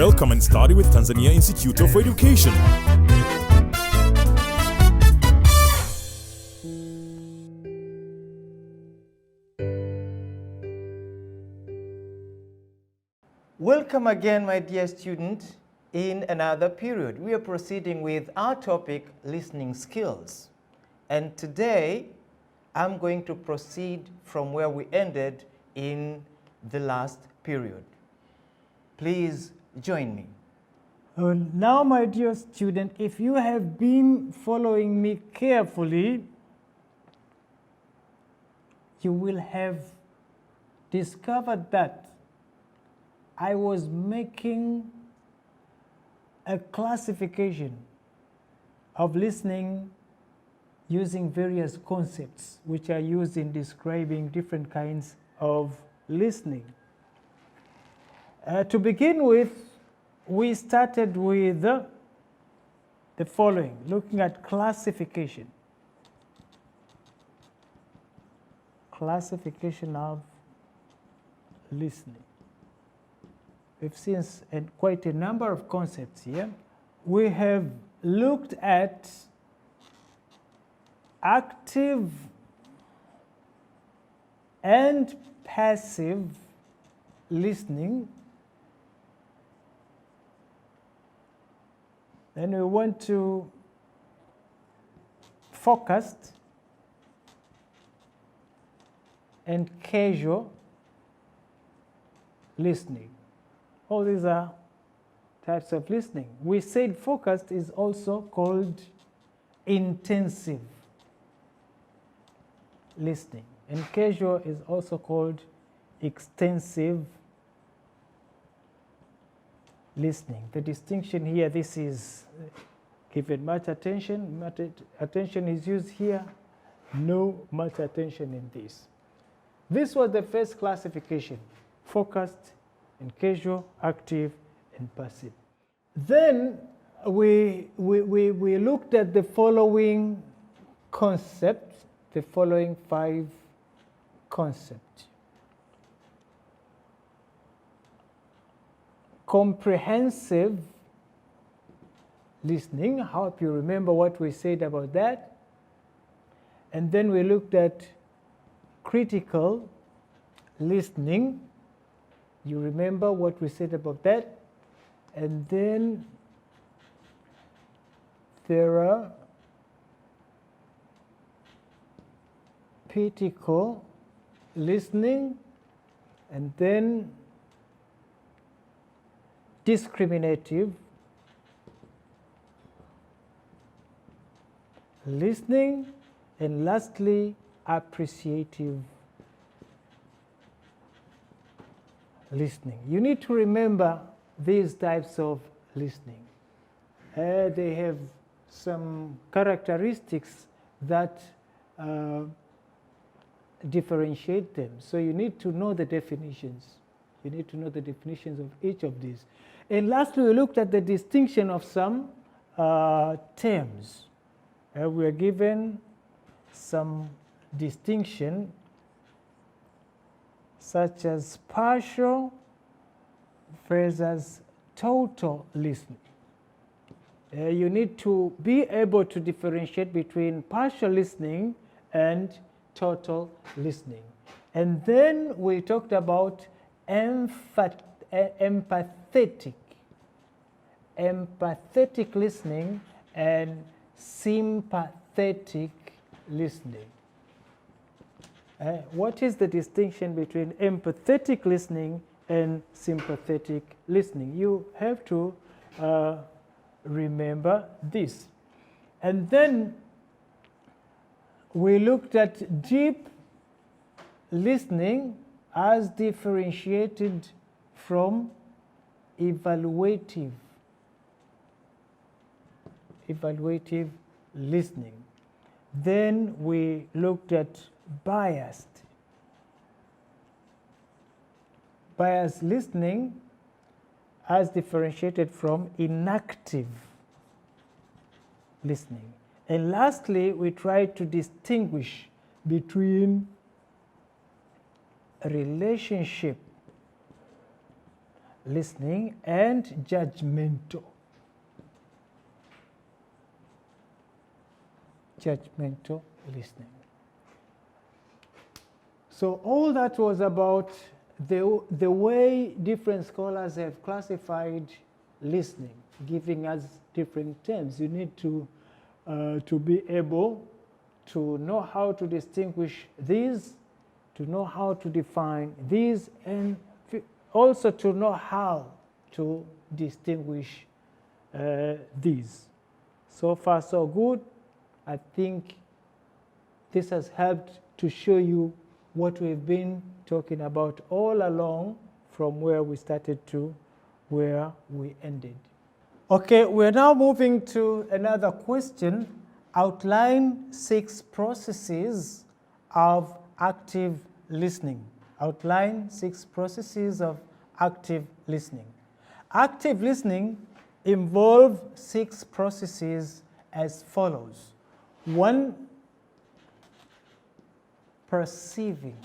Welcome and study with Tanzania Institute of Education. Welcome again, my dear student, in another period. We are proceeding with our topic, listening skills. And today, I'm going to proceed from where we ended in the last period. Please join me. Now, my dear student, if you have been following me carefully, you will have discovered that I was making a classification of listening using various concepts which are used in describing different kinds of listening. To begin with, we started with the following, looking at classification. Classification of listening. We've seen quite a number of concepts here. We have looked at active and passive listening. Then we want to focused and casual listening. All these are types of listening. We said focused is also called intensive listening, and casual is also called extensive listening. The distinction here, this is given much attention. Much attention is used here, no much attention in this. This was the first classification, focused and casual, active and passive. Then we looked at the following concepts, the following 5 concepts. Comprehensive listening, I hope you remember what we said about that. And then we looked at critical listening. You remember what we said about that? And then there are critical listening, and then discriminative listening, and lastly, appreciative listening. You need to remember these types of listening. They have some characteristics that differentiate them. So you need to know the definitions. You need to know the definitions of each of these. And lastly, we looked at the distinction of some terms. We are given some distinction such as partial versus total listening. You need to be able to differentiate between partial listening and total listening. And then we talked about empathetic listening and sympathetic listening. What is the distinction between empathetic listening and sympathetic listening? You have to remember this. And then we looked at deep listening as differentiated from evaluative listening. Then we looked at biased listening as differentiated from inactive listening. And lastly, we tried to distinguish between relationship listening and judgmental. Judgmental listening. So all that was about the way different scholars have classified listening, giving us different terms. You need to be able to know how to distinguish these, to know how to define these, and also to know how to distinguish these. So far, so good. I think this has helped to show you what we've been talking about all along, from where we started to where we ended. Okay, we're now moving to another question. Outline 6 processes of active listening. Outline 6 processes of active listening. Active listening involves 6 processes as follows. 1, perceiving.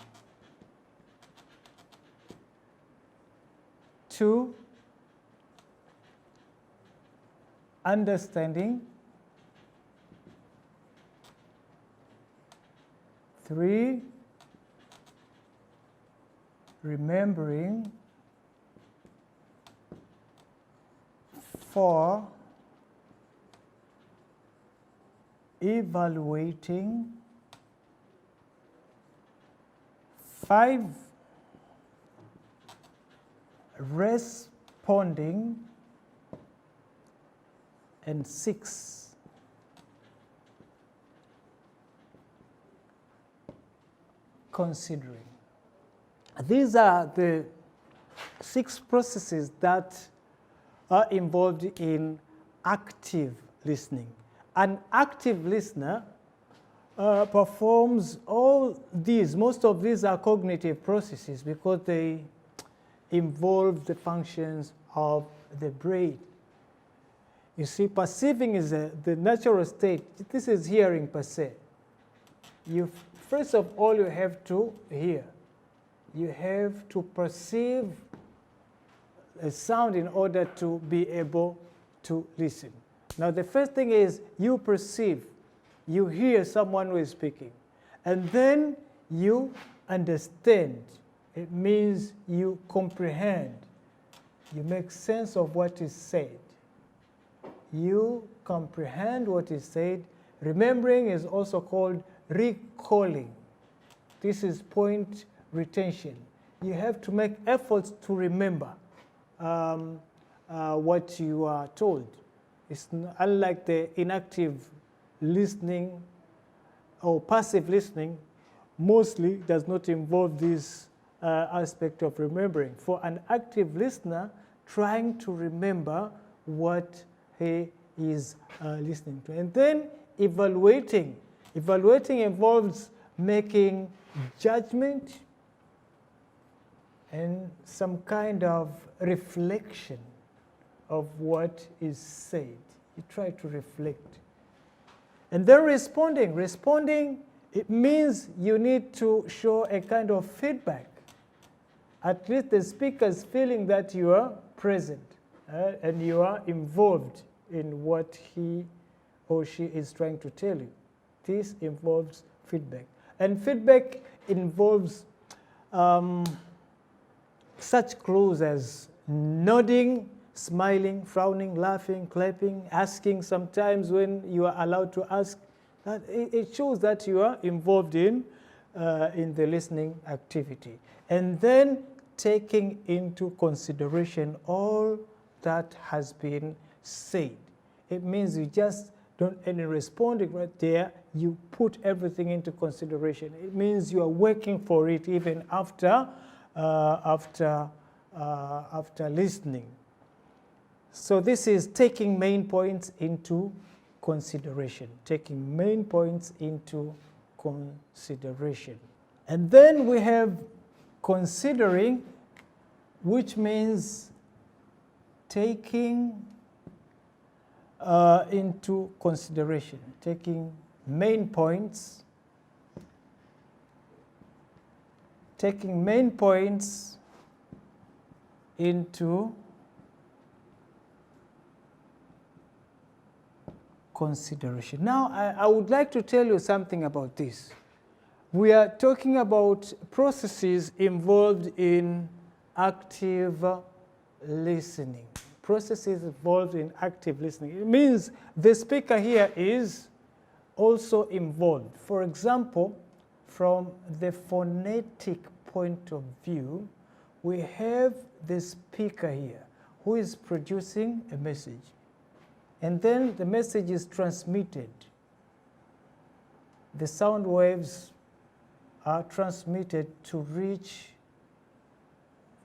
2, understanding. 3, remembering. 4, evaluating. 5, responding. And 6, considering. These are the 6 processes that are involved in active listening. An active listener performs all these. Most of these are cognitive processes because they involve the functions of the brain. You see, perceiving is the natural state. This is hearing per se. First of all, you have to hear. You have to perceive a sound in order to be able to listen. Now, the first thing is you perceive. You hear someone who is speaking. And then you understand. It means you comprehend. You make sense of what is said. You comprehend what is said. Remembering is also called recalling. This is point retention. You have to make efforts to remember what you are told. It's unlike the inactive listening or passive listening, mostly does not involve this aspect of remembering. For an active listener, trying to remember what he is listening to. And then evaluating. Evaluating involves making judgment and some kind of reflection of what is said. You try to reflect. And then responding. Responding, it means you need to show a kind of feedback. At least the speaker is feeling that you are present and you are involved in what he or she is trying to tell you. This involves feedback. And feedback involves such clues as nodding, smiling, frowning, laughing, clapping, asking sometimes when you are allowed to ask. It shows that you are involved in the listening activity. And then taking into consideration all that has been said. It means you just don't any responding right there. You put everything into consideration. It means you are working for it even after listening. So this is taking main points into consideration. Taking main points into consideration. And then we have considering, which means taking into consideration, taking main points, into consideration. Now, I would like to tell you something about this. We are talking about processes involved in active listening. Processes involved in active listening. It means the speaker here is also involved. For example, from the phonetic point of view, we have the speaker here who is producing a message. And then the message is transmitted. The sound waves are transmitted to reach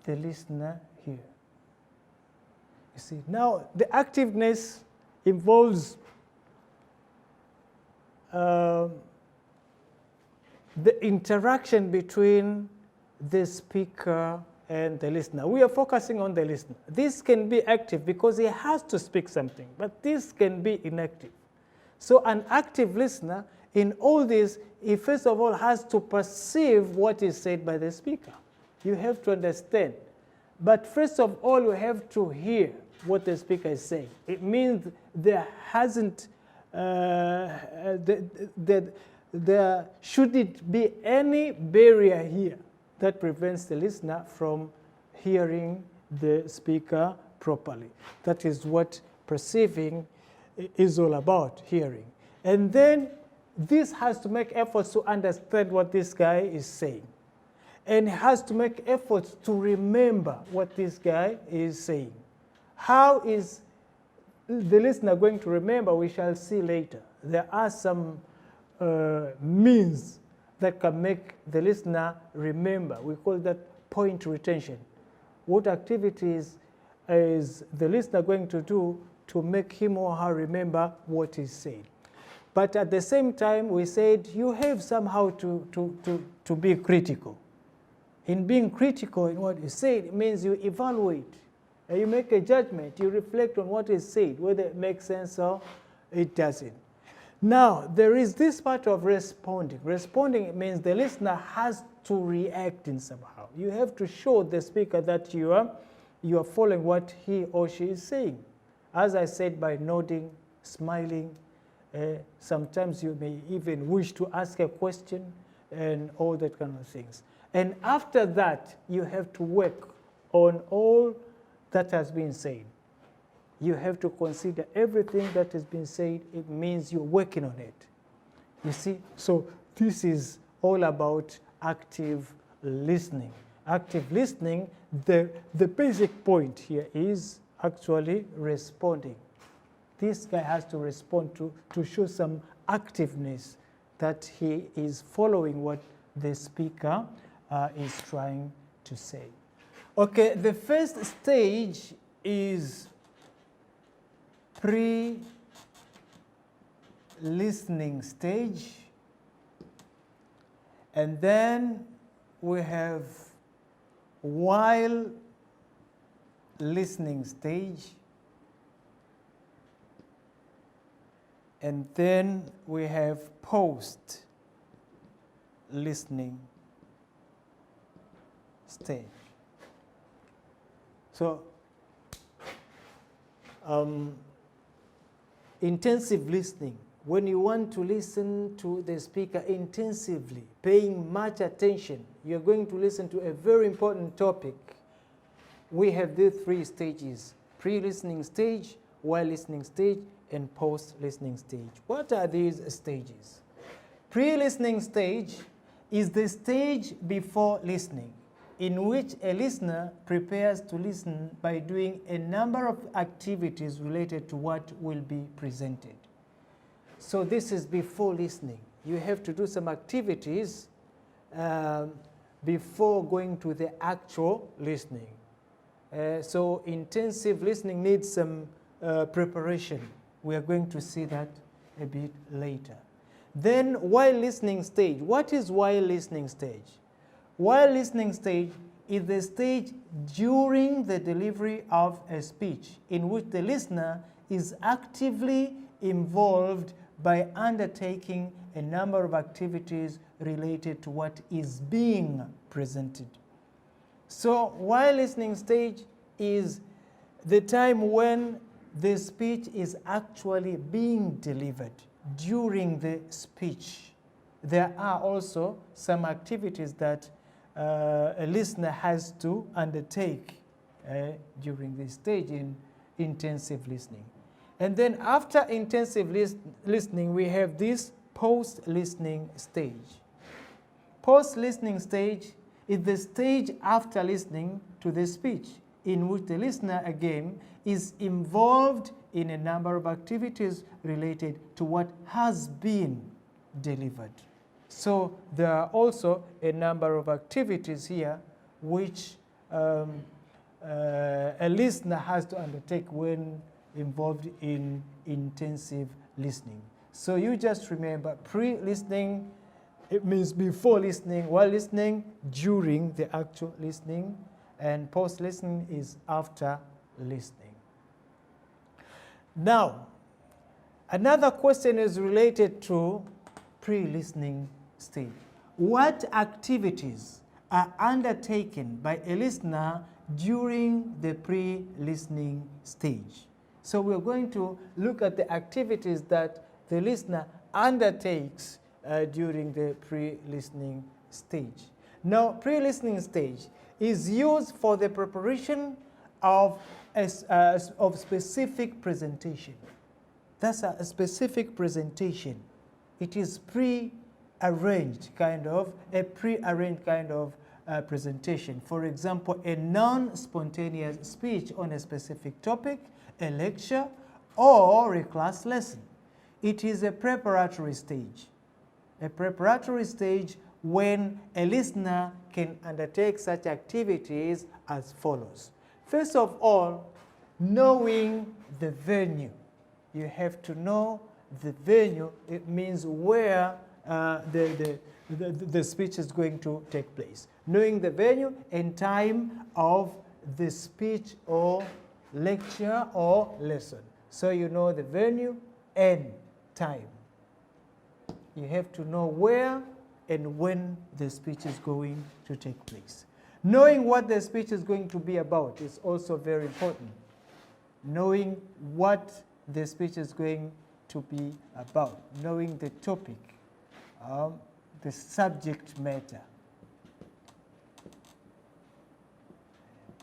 the listener here. You see, now the activeness involves the interaction between the speaker and the listener. We are focusing on the listener. This can be active because he has to speak something, but this can be inactive. So an active listener in all this, he first of all has to perceive what is said by the speaker. You have to understand. But first of all, you have to hear what the speaker is saying. It means there hasn't, there shouldn't be any barrier here that prevents the listener from hearing the speaker properly. That is what perceiving is all about, hearing. And then this has to make efforts to understand what this guy is saying. And has to make efforts to remember what this guy is saying. How is the listener going to remember? We shall see later. There are some means that can make the listener remember. We call that point retention. What activities is the listener going to do to make him or her remember what is said? But at the same time, we said you have somehow to be critical. In being critical in what is said, it means you evaluate. You make a judgment. You reflect on what is said, whether it makes sense or it doesn't. Now, there is this part of responding. Responding means the listener has to react in somehow. You have to show the speaker that you are following what he or she is saying. As I said, by nodding, smiling. Sometimes you may even wish to ask a question and all that kind of things. And after that, you have to work on all that has been said. You have to consider everything that has been said. It means you're working on it. You see? So this is all about active listening. Active listening, the basic point here is actually responding. This guy has to respond to show some activeness that he is following what the speaker is trying to say. Okay, the first stage is pre-listening stage. And then we have while listening stage. And then we have post-listening stage. So, intensive listening, when you want to listen to the speaker intensively, paying much attention, you're going to listen to a very important topic. We have these three stages: pre-listening stage, while listening stage, and post-listening stage. What are these stages? Pre-listening stage is the stage before listening, in which a listener prepares to listen by doing a number of activities related to what will be presented. So this is before listening. You have to do some activities before going to the actual listening. So intensive listening needs some preparation. We are going to see that a bit later. Then while listening stage. What is while listening stage? While listening stage is the stage during the delivery of a speech in which the listener is actively involved by undertaking a number of activities related to what is being presented. So while listening stage is the time when the speech is actually being delivered. During the speech, there are also some activities that a listener has to undertake during this stage in intensive listening. And then after intensive listening, we have this post-listening stage. Post-listening stage is the stage after listening to the speech, in which the listener again is involved in a number of activities related to what has been delivered. So there are also a number of activities here which a listener has to undertake when involved in intensive listening. So you just remember, pre-listening, it means before listening, while listening, during the actual listening, and post-listening is after listening. Now, another question is related to pre-listening stage. What activities are undertaken by a listener during the pre-listening stage? So we're going to look at the activities that the listener undertakes during the pre-listening stage. Now, pre-listening stage is used for the preparation of specific presentation. That's a specific presentation. It is pre-arranged kind of, a pre-arranged kind of presentation. For example, a non-spontaneous speech on a specific topic, a lecture, or a class lesson. It is a preparatory stage. A preparatory stage when a listener can undertake such activities as follows. First of all, knowing the venue. You have to know the venue. It means where the speech is going to take place. Knowing the venue and time of the speech or lecture or lesson. So you know the venue and time. You have to know where and when the speech is going to take place. Knowing what the speech is going to be about is also very important. Knowing what the speech is going to be about. Knowing the topic, the subject matter.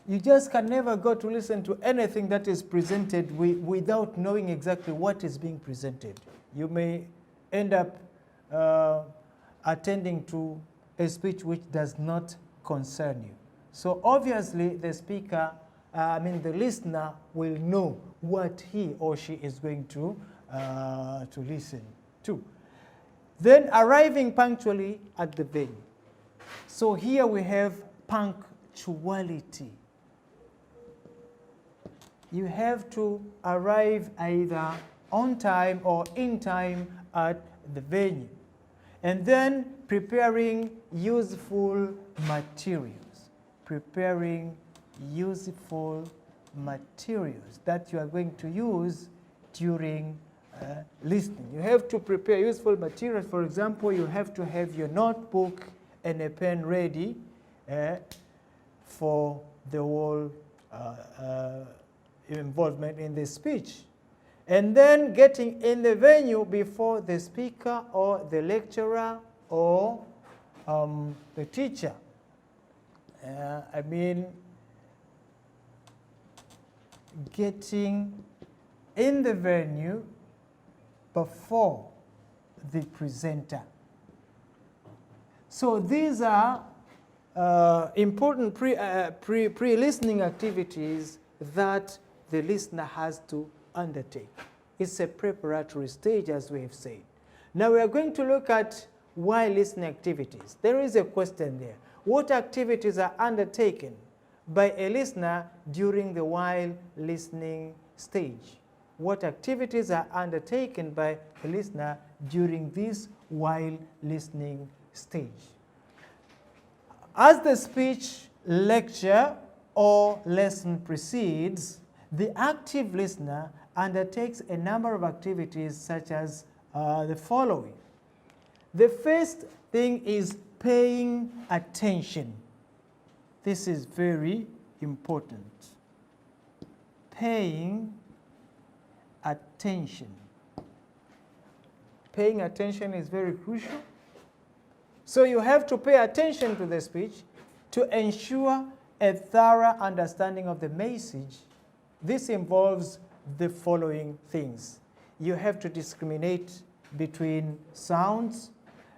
You just can never go to listen to anything that is presented without knowing exactly what is being presented. You may end up attending to a speech which does not concern you. So obviously the speaker, the listener will know what he or she is going to listen to. Then arriving punctually at the venue. So here we have punctuality. You have to arrive either on time or in time at the venue. And then preparing useful materials. Preparing useful materials that you are going to use during listening. You have to prepare useful materials. For example, you have to have your notebook and a pen ready for the whole involvement in the speech. And then getting in the venue before the speaker or the lecturer or the teacher. Getting in the venue before the presenter. So these are important pre-listening activities that the listener has to undertake. It's a preparatory stage, as we have said. Now we are going to look at while listening activities. There is a question there. What activities are undertaken by a listener during the while listening stage? What activities are undertaken by a listener during this while listening stage? As the speech, lecture, or lesson proceeds, the active listener undertakes a number of activities such as the following. The first thing is paying attention. This is very important. paying attention. Paying attention is very crucial. So you have to pay attention to the speech to ensure a thorough understanding of the message. This involves the following things. You have to discriminate between sounds,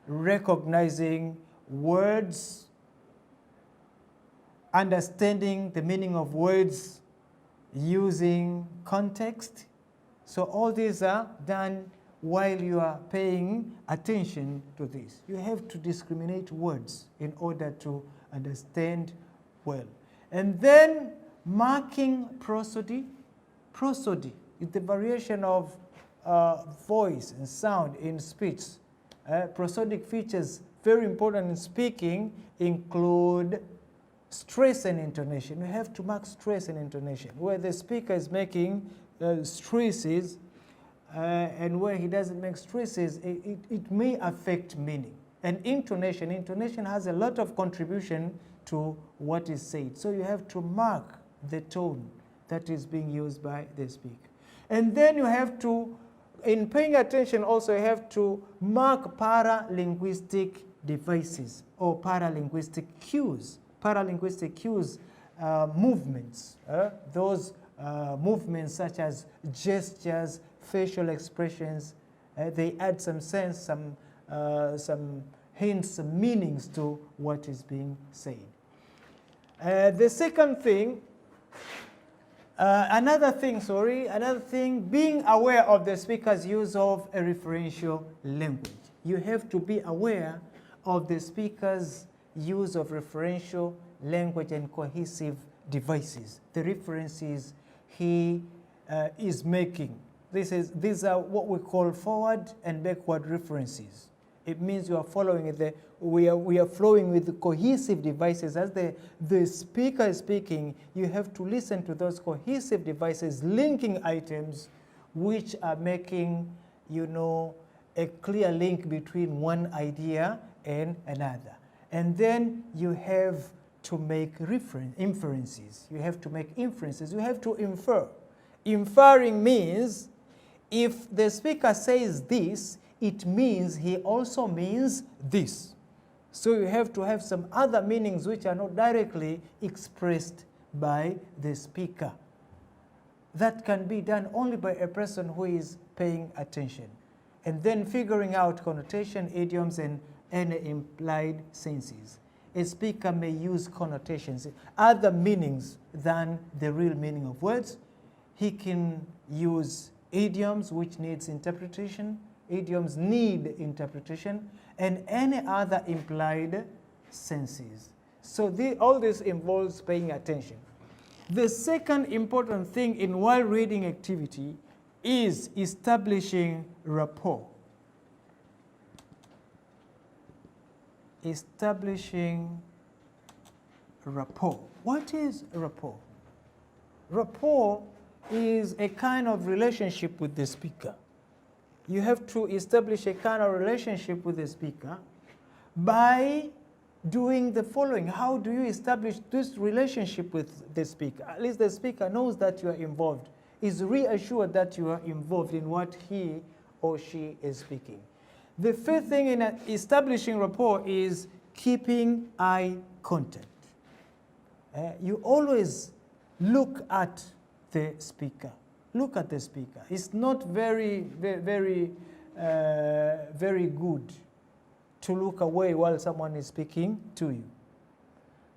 recognizing words, understanding the meaning of words using context. So all these are done while you are paying attention to this. You have to discriminate words in order to understand well. And then marking prosody. Prosody is the variation of voice and sound in speech. Prosodic features, very important in speaking, include stress and intonation. You have to mark stress and intonation. Where the speaker is making stresses and where he doesn't make stresses, it may affect meaning. And intonation has a lot of contribution to what is said. So you have to mark the tone that is being used by the speaker. And then you have to, in paying attention also, you have to mark paralinguistic devices or paralinguistic cues. Paralinguistic cues, movements. Those movements such as gestures, facial expressions, they add some sense, some hints, some meanings to what is being said. The second thing, another thing, being aware of the speaker's use of a referential language. You have to be aware of the speaker's use of referential language and cohesive devices, the references he is making. These are what we call forward and backward references. It means you are following we are flowing with the cohesive devices. As the speaker is speaking, you have to listen to those cohesive devices, linking items which are making, a clear link between one idea and another. And then you have to make inferences. You have to make inferences. You have to infer. Inferring means if the speaker says this, it means he also means this. So you have to have some other meanings which are not directly expressed by the speaker. That can be done only by a person who is paying attention. And then figuring out connotation, idioms, and any implied senses. A speaker may use connotations, other meanings than the real meaning of words. He can use idioms which needs interpretation. Idioms need interpretation, and any other implied senses. So all this involves paying attention. The second important thing in while reading activity is establishing rapport. Establishing rapport. What is rapport? Rapport is a kind of relationship with the speaker. You have to establish a kind of relationship with the speaker by doing the following. How do you establish this relationship with the speaker? At least the speaker knows that you are involved, is reassured that you are involved in what he or she is speaking. The fifth thing in establishing rapport is keeping eye contact. You always look at the speaker. Look at the speaker. It's not very good to look away while someone is speaking to you.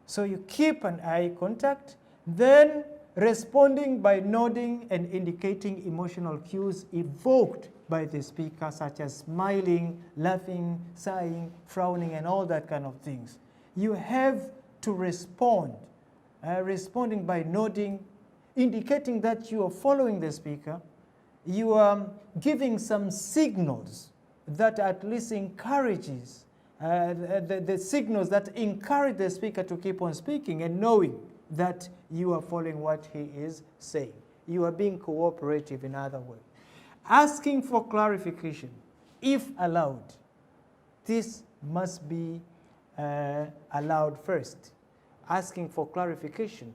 So you keep an eye contact, then responding by nodding and indicating emotional cues evoked by the speaker, such as smiling, laughing, sighing, frowning, and all that kind of things. You have to respond, responding by nodding, indicating that you are following the speaker. You are giving some signals that at least encourages, the signals that encourage the speaker to keep on speaking and knowing that you are following what he is saying. You are being cooperative, in other words. Asking for clarification, if allowed. This must be allowed first. Asking for clarification.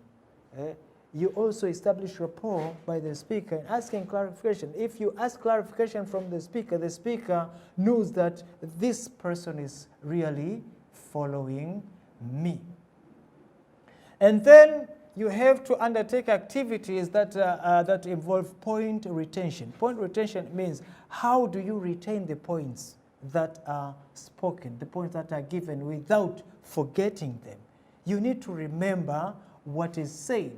you also establish rapport by the speaker and asking clarification. If you ask clarification from the speaker knows that this person is really following me. And then you have to undertake activities that, that involve point retention. Point retention means how do you retain the points that are spoken, the points that are given without forgetting them. You need to remember what is said.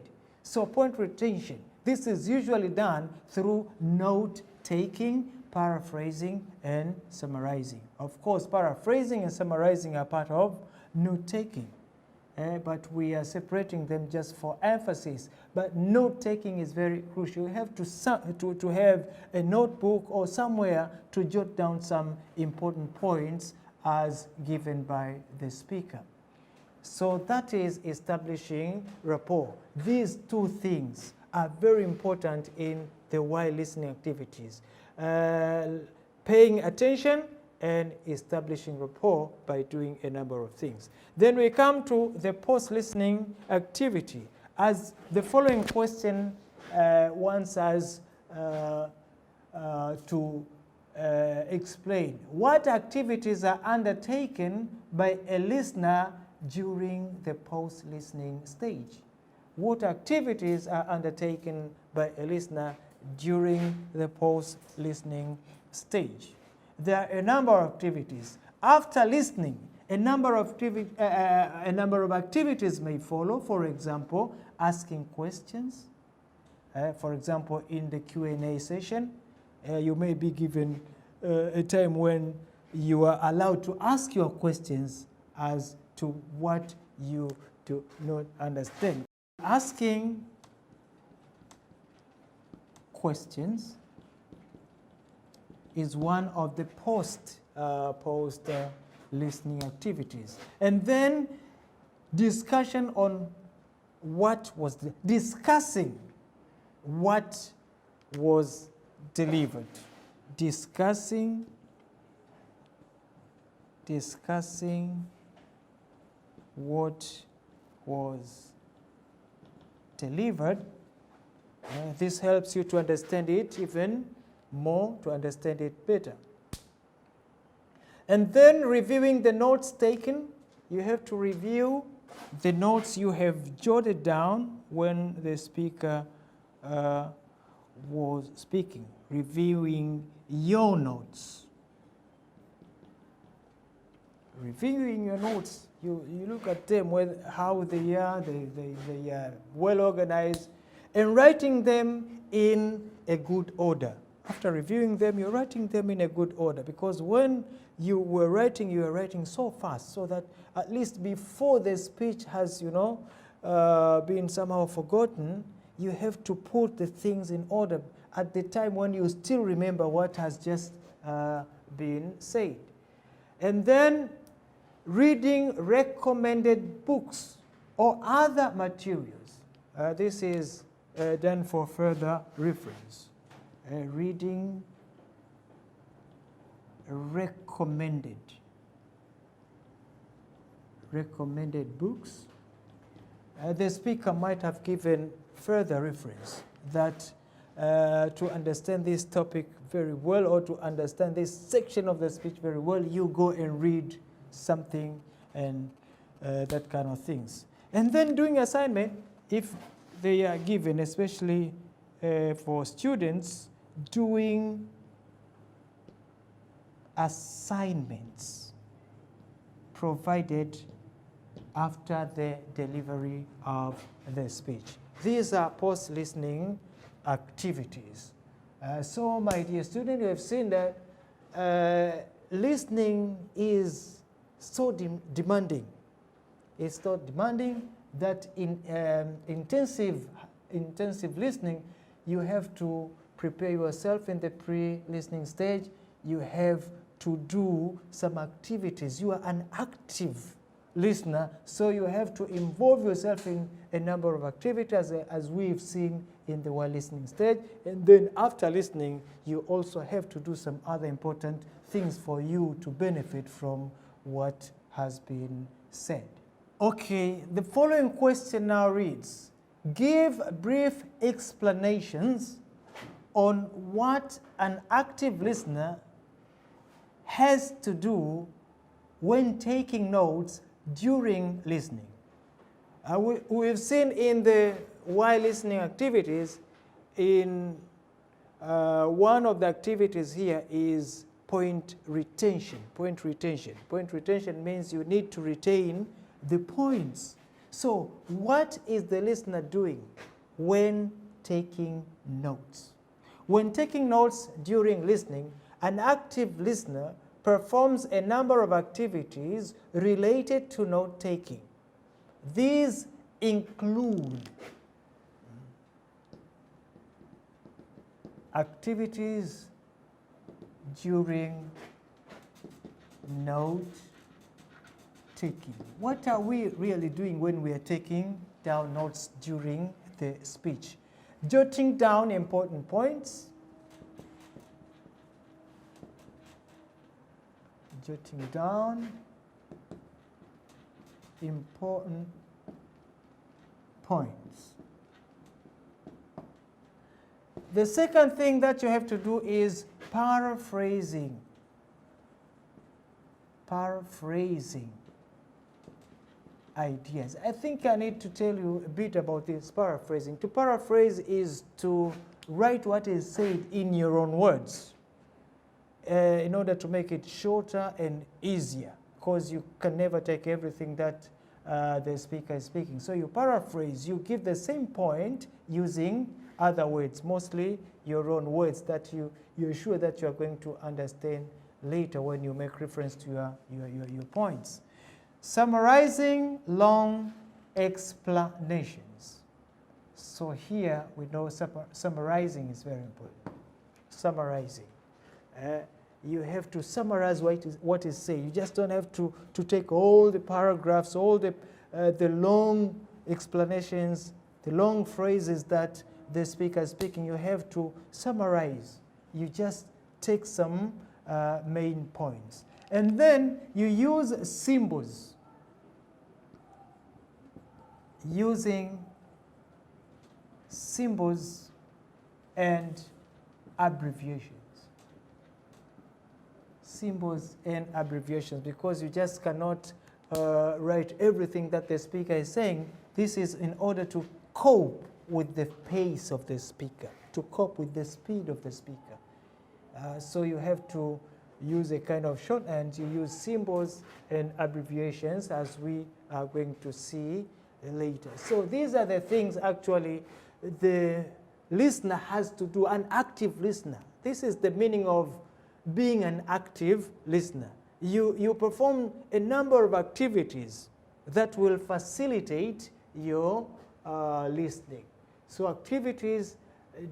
So point retention, this is usually done through note-taking, paraphrasing, and summarizing. Of course, paraphrasing and summarizing are part of note-taking, but we are separating them just for emphasis. But note-taking is very crucial. You have to have a notebook or somewhere to jot down some important points as given by the speaker. So that is establishing rapport. These two things are very important in the while listening activities. Paying attention and establishing rapport by doing a number of things. Then we come to the post-listening activity. As the following question wants us to explain. What activities are undertaken by a listener during the post-listening stage? What activities are undertaken by a listener during the post-listening stage? There are a number of activities. After listening, a number of activities may follow. For example, asking questions. For example, in the Q&A session, you may be given a time when you are allowed to ask your questions as to what you do not understand. Asking questions is one of the post-listening activities. And then discussion on discussing what was delivered. Discussing what was delivered. This helps you to understand it even more, to understand it better. And then reviewing the notes taken. You have to review the notes you have jotted down when the speaker was speaking. Reviewing your notes. Reviewing your notes, you look at them, how they are well organized, and writing them in a good order. After reviewing them, you're writing them in a good order, because when you were writing so fast, so that at least before the speech has, been somehow forgotten, you have to put the things in order at the time when you still remember what has just been said. And then reading recommended books or other materials. This is done for further reference. Reading recommended books. The speaker might have given further reference that to understand this topic very well, or to understand this section of the speech very well, you go and read something and that kind of things. And then doing assignment, if they are given, especially for students, doing assignments provided after the delivery of the speech. These are post-listening activities. So, my dear student, you have seen that listening is so demanding. It's so demanding that in intensive listening, you have to prepare yourself in the pre-listening stage. You have to do some activities. You are an active listener, so you have to involve yourself in a number of activities as we've seen in the while listening stage. And then after listening, you also have to do some other important things for you to benefit from what has been said. Okay, the following question now reads, give brief explanations on what an active listener has to do when taking notes during listening. We've seen in the while listening activities, in one of the activities here is point retention. Point retention. Point retention means you need to retain the points. So what is the listener doing when taking notes? When taking notes during listening, an active listener performs a number of activities related to note-taking. These include activities during note-taking. What are we really doing when we are taking down notes during the speech? Jotting down important points, jotting down important points. The second thing that you have to do is paraphrasing. Paraphrasing ideas. I think I need to tell you a bit about this paraphrasing. To paraphrase is to write what is said in your own words in order to make it shorter and easier, because you can never take everything that the speaker is speaking. So you paraphrase, you give the same point using other words, mostly your own words that you're sure that you are going to understand later when you make reference to your points. Summarizing long explanations. So here we know summarizing is very important. Summarizing. You have to summarize what is said. You just don't have to take all the paragraphs, all the long explanations, the long phrases that the speaker is speaking. You have to summarize. You just take some main points. And then you use symbols. Using symbols and abbreviations. Symbols and abbreviations, because you just cannot write everything that the speaker is saying. This is in order to cope with the pace of the speaker, to cope with the speed of the speaker. So you have to use a kind of shorthand. You use symbols and abbreviations, as we are going to see later. So these are the things actually the listener has to do, an active listener. This is the meaning of being an active listener. You perform a number of activities that will facilitate your listening. So activities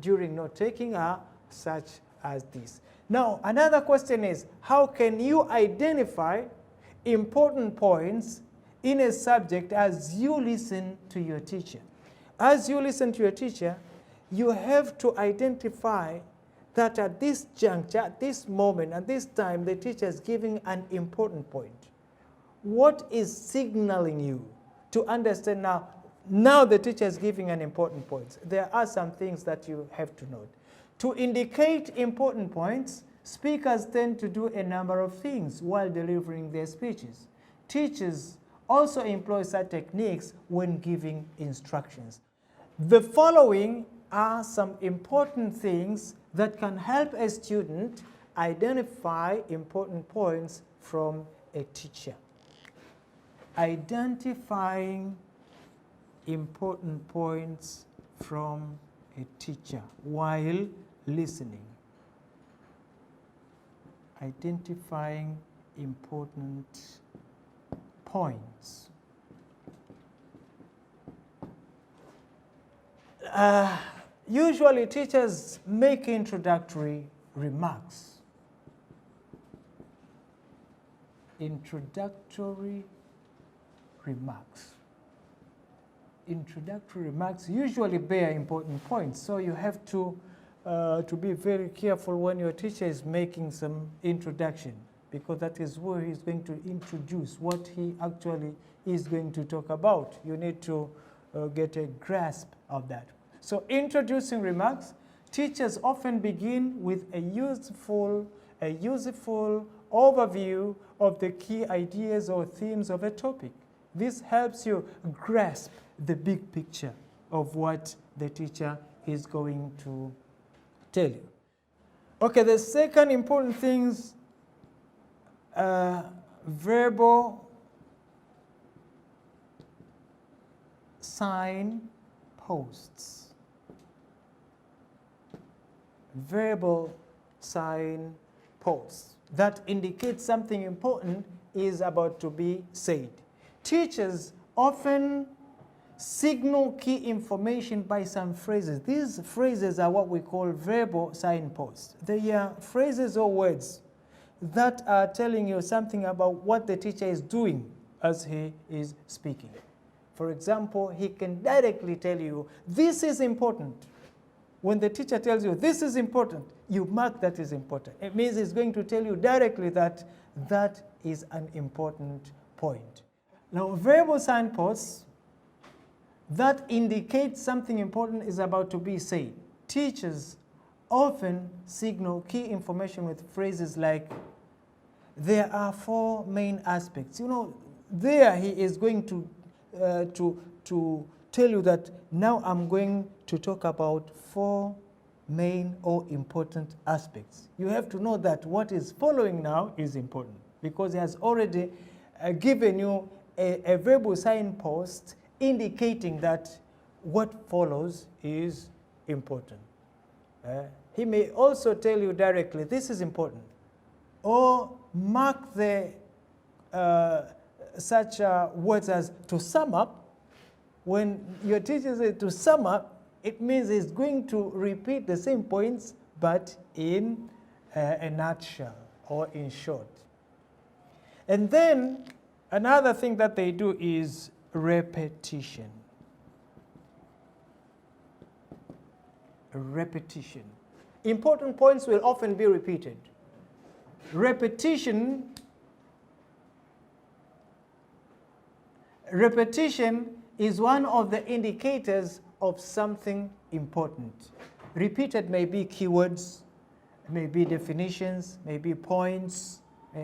during note-taking are such as this. Now, another question is, how can you identify important points in a subject as you listen to your teacher? As you listen to your teacher, you have to identify that at this juncture, at this moment, at this time, the teacher is giving an important point. What is signaling you to understand now the teacher is giving an important point? There are some things that you have to note. To indicate important points, speakers tend to do a number of things while delivering their speeches. Teachers also employ such techniques when giving instructions. The following are some important things that can help a student identify important points from a teacher. Identifying important points from a teacher while listening. Identifying important points. Usually teachers make introductory remarks. Introductory remarks. Introductory remarks usually bear important points, so you have to be very careful when your teacher is making some introduction, because that is where he's going to introduce what he actually is going to talk about. You need to get a grasp of that. So introducing remarks, teachers often begin with a useful overview of the key ideas or themes of a topic. This helps you grasp the big picture of what the teacher is going to tell you. Okay, the second important thing is verbal signposts. Verbal signposts that indicate something important is about to be said. Teachers often signal key information by some phrases. These phrases are what we call verbal signposts. They are phrases or words that are telling you something about what the teacher is doing as he is speaking. For example, he can directly tell you, this is important. When the teacher tells you, this is important, you mark that is important. It means he's going to tell you directly that that is an important point. Now, verbal signposts that indicate something important is about to be said. Teachers often signal key information with phrases like, there are 4 main aspects. You know, there he is going to tell you that now I'm going to talk about 4 main or important aspects. You have to know that what is following now is important because he has already given you a verbal signpost indicating that what follows is important. He may also tell you directly, this is important, or mark the such words as to sum up. When your teacher says to sum up, it means he's going to repeat the same points, but in a nutshell or in short. And then another thing that they do is repetition. Repetition. Important points will often be repeated. Repetition is one of the indicators of something important. Repeated may be keywords, may be definitions, may be points,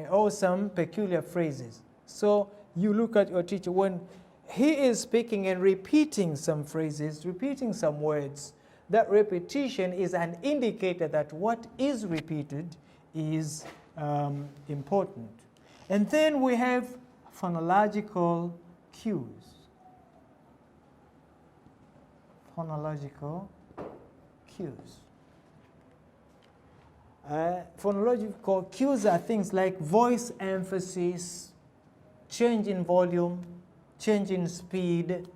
or some peculiar phrases. So you look at your teacher when he is speaking and repeating some phrases, repeating some words. That repetition is an indicator that what is repeated is important. And then we have phonological cues. Phonological cues. Phonological cues are things like voice emphasis, change in volume, change in speed,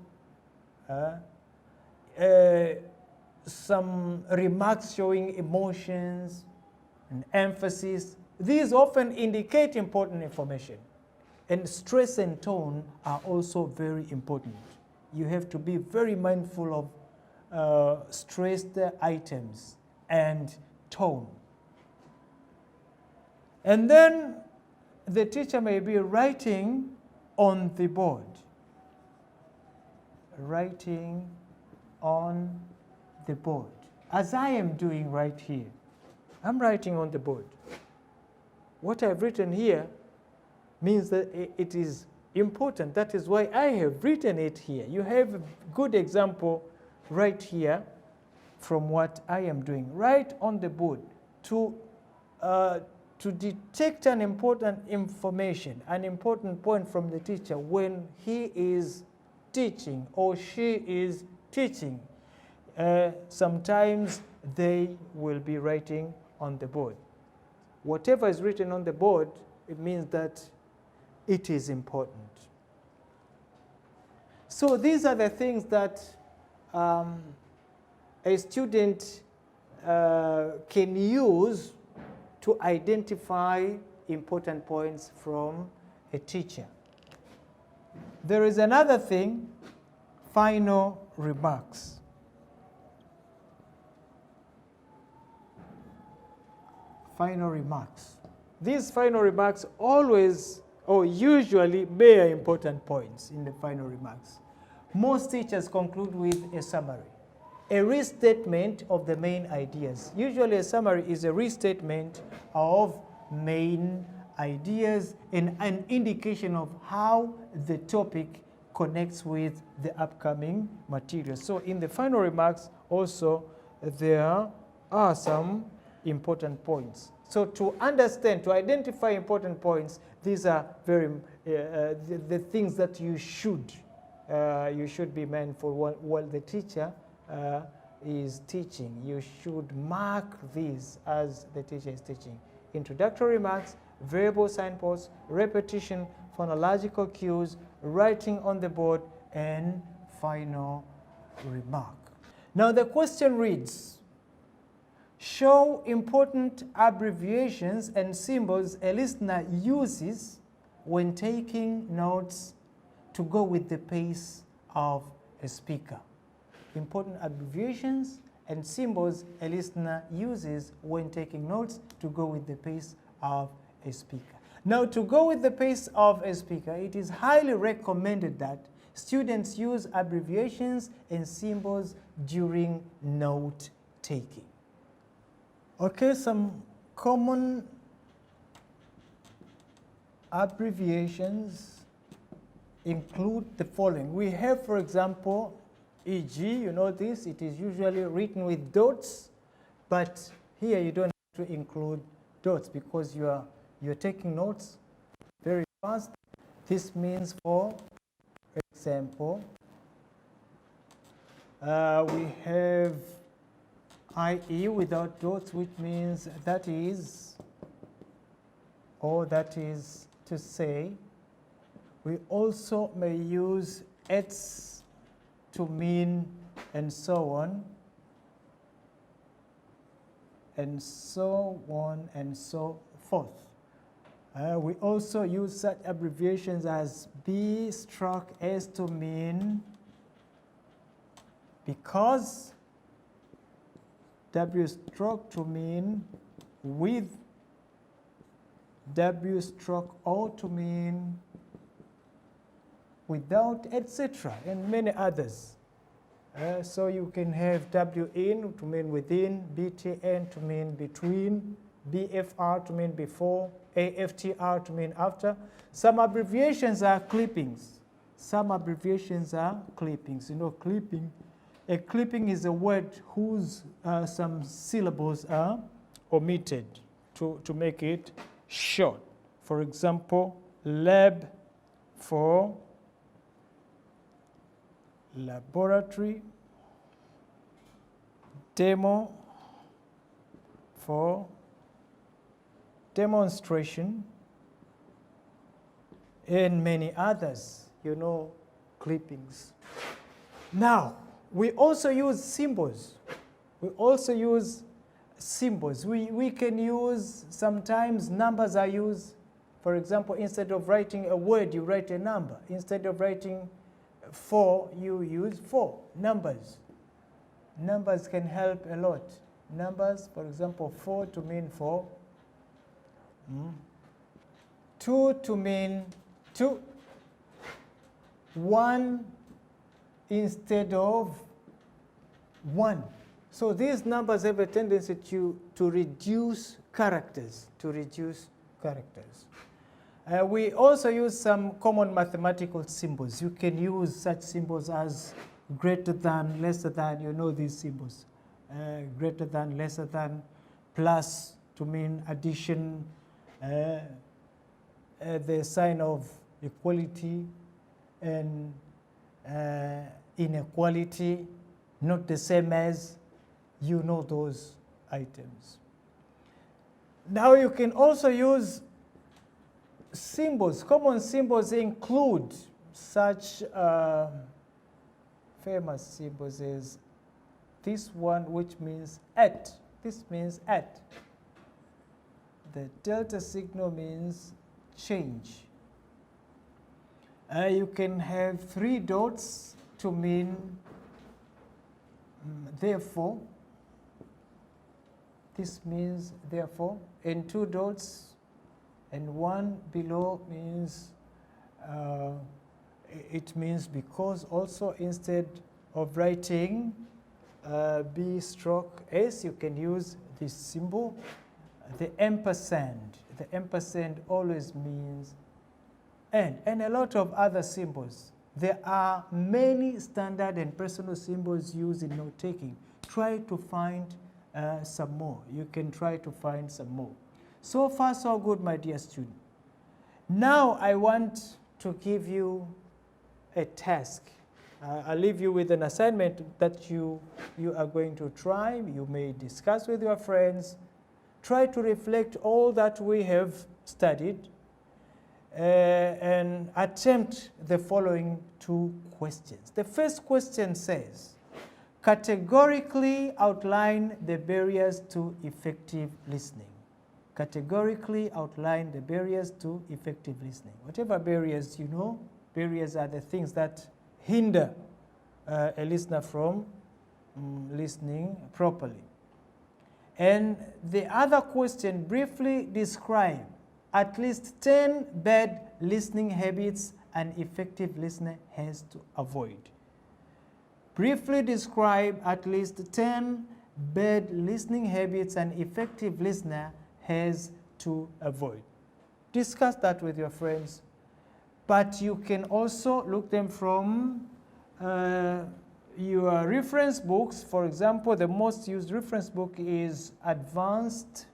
some remarks showing emotions and emphasis. These often indicate important information. And stress and tone are also very important. You have to be very mindful of stressed items and tone. And then the teacher may be writing on the board. Writing on the board. As I am doing right here. I'm writing on the board. What I've written here means that it is important. That is why I have written it here. You have a good example right here from what I am doing. Write on the board to detect an important information, an important point from the teacher when he is teaching or she is teaching. Sometimes they will be writing on the board. Whatever is written on the board, it means that it is important. So these are the things that a student can use to identify important points from a teacher. There is another thing, final remarks. Final remarks. These final remarks always or usually bear important points in the final remarks. most teachers conclude with a summary, a restatement of the main ideas. Usually a summary is a restatement of main ideas and an indication of how the topic connects with the upcoming material. So in the final remarks also there are some important points. So to understand, to identify important points, these are very the things that you should be mindful while the teacher is teaching. You should mark these as the teacher is teaching. Introductory remarks, verbal signposts, repetition, phonological cues, writing on the board, and final remark. Now the question reads, show important abbreviations and symbols a listener uses when taking notes to go with the pace of a speaker. Important abbreviations and symbols a listener uses when taking notes to go with the pace of a speaker. Now, to go with the pace of a speaker, it is highly recommended that students use abbreviations and symbols during note taking. Okay, some common abbreviations include the following. We have, for example, e.g., you know this, it is usually written with dots, but here you don't have to include dots because you're taking notes very fast. This means, for example, we have IE without dots, which means that is, or that is to say. We also may use ets to mean and so on, and so on and so forth. We also use such abbreviations as B stroke S to mean because, W stroke to mean with, W stroke O to mean without, etc., and many others. So you can have WIN to mean within, BTN to mean between, BFR to mean before, AFTR to mean after. Some abbreviations are clippings. Some abbreviations are clippings. You know, clipping. A clipping is a word whose some syllables are omitted to make it short. For example, lab for laboratory, demo for demonstration, and many others, you know, clippings. Now, we also use symbols. We also use symbols. We can use, sometimes numbers are used. For example, instead of writing a word, you write a number. Instead of writing 4, you use 4 numbers. Numbers can help a lot. Numbers, for example, 4 to mean 4. 2 to mean 2. 1 instead of 1. So these numbers have a tendency to reduce characters, we also use some common mathematical symbols. You can use such symbols as greater than, lesser than, you know these symbols. Greater than, lesser than, plus to mean addition, the sign of equality and inequality, not the same as, you know those items. Now you can also use symbols. Common symbols include such famous symbols as this one, which means at. This means at. The delta signal means change. You can have 3 dots to mean therefore. This means therefore, and 2 dots and 1 below means it means because. Also, instead of writing B stroke S, you can use this symbol, the ampersand. The ampersand always means and a lot of other symbols. There are many standard and personal symbols used in note-taking. Try to find some more. You can try to find some more. So far, so good, my dear student. Now I want to give you a task. I'll leave you with an assignment that you are going to try. You may discuss with your friends. Try to reflect all that we have studied and attempt the following 2 questions. The first question says, categorically outline the barriers to effective listening. Categorically outline the barriers to effective listening. Whatever barriers you know, barriers are the things that hinder a listener from listening properly. And the other question, briefly describe at least 10 bad listening habits an effective listener has to avoid. Briefly describe at least 10 bad listening habits an effective listener has to avoid. Discuss that with your friends, but you can also look them from your reference books. For example, the most used reference book is Advanced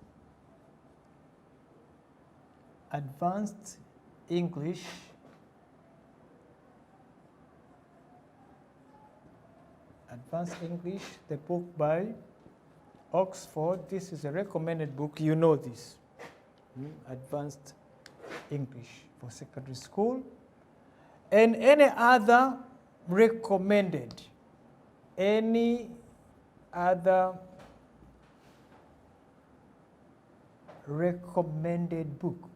English the book by Oxford. This is a recommended book. You know this. Advanced English for secondary school. And any other recommended, any other recommended book.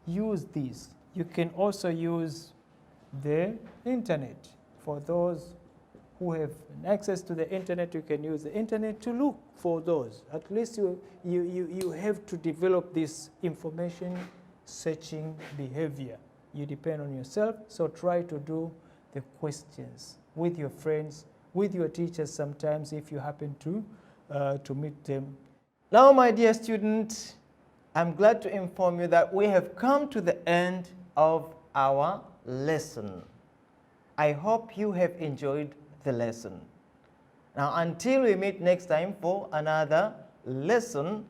Use these. You can also use the internet. For those who have access to the internet, you can use the internet to look for those. At least you have to develop this information searching behavior. You depend on yourself, so try to do the questions with your friends, with your teachers sometimes if you happen to meet them. Now, my dear student, I'm glad to inform you that we have come to the end of our lesson. I hope you have enjoyed the lesson. Now, until we meet next time for another lesson,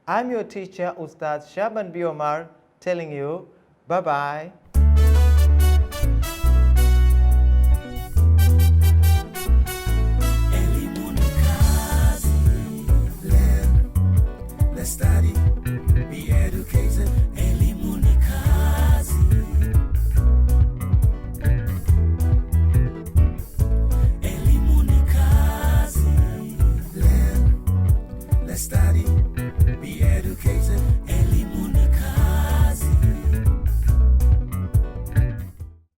I'm your teacher, Ustad Shaban B. Omar, telling you bye-bye.